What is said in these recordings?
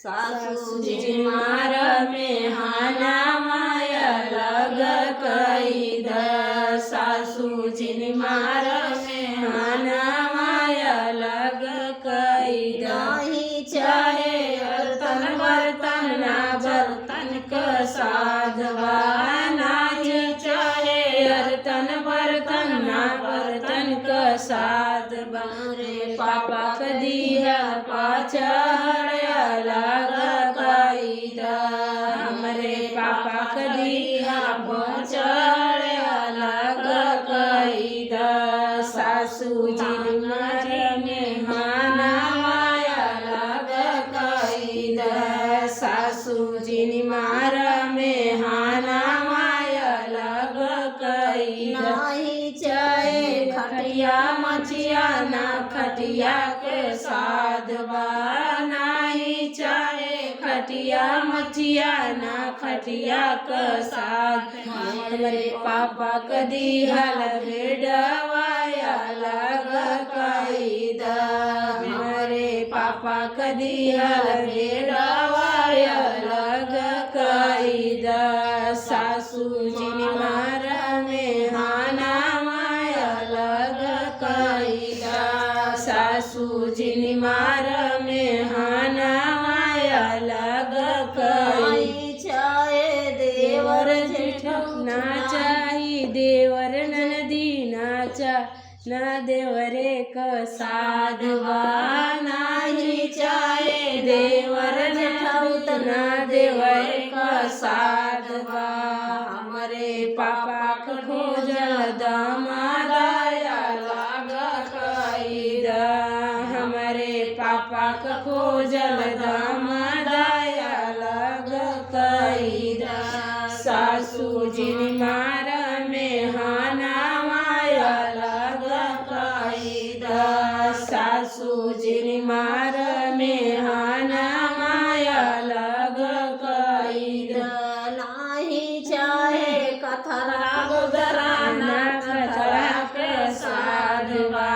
सासूजी मार में हाना माया लग कईद। सासूजी मार में हाना माया लग कईद। नहीं चाहे तन बर्तन ना बर्तन क साधवा। नहीं चाहे तन बर्तन ना बर्तन क साधवा। रे पापा क दिया पाचड़या लग कईद। हमरे पापा क दिया पाचड़या लग कईद। सासूजी मार में हाना माया लग कईद। सासूजी मार में हाना माया लग कईद। नहीं चाहे खटिया मचिया ना खटिया के साधवा। नहीं चाहे खटिया मचिया ना खटिया के साध। हमरे पापा क दिहल बेडवाया लग कईद। हमरे पापा क दिहल बेडवाया लग कईद। सासूजी मार में हाना माया लग कईद। सासूजी मार में हाना माया लग कईद। चाहे देवर जेठ ना चाही देवर ननदी नाचा ना देवरे क साधवा। नाही चाहे देवर जेठ ना देवरे क साधवा। हमरे पापा क खोजल दामादाया लग कईद। हमरे पापा क खोजल दामादाया लग कईद। सासूजी मार में हाना माया लग कईद। सासूजी मार में हाना माया लग कईद। नाही चाहे कथरा गुदरा ना कथरा के साधवा।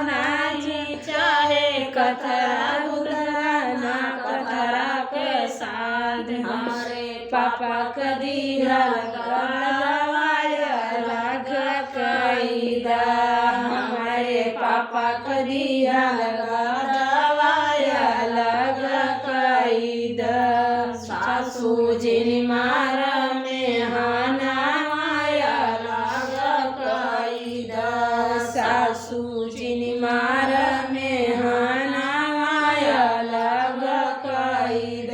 नाही चाहे कथरा गुदरा ना कथरा के साध। हमारे पापा क दिहल दवाया लग कईद। हमारे पापा क दिहल दवाया लग कईद। सासूजी मार में हाना माया लग कईद। सासूजी मार में हाना माया लग कईद।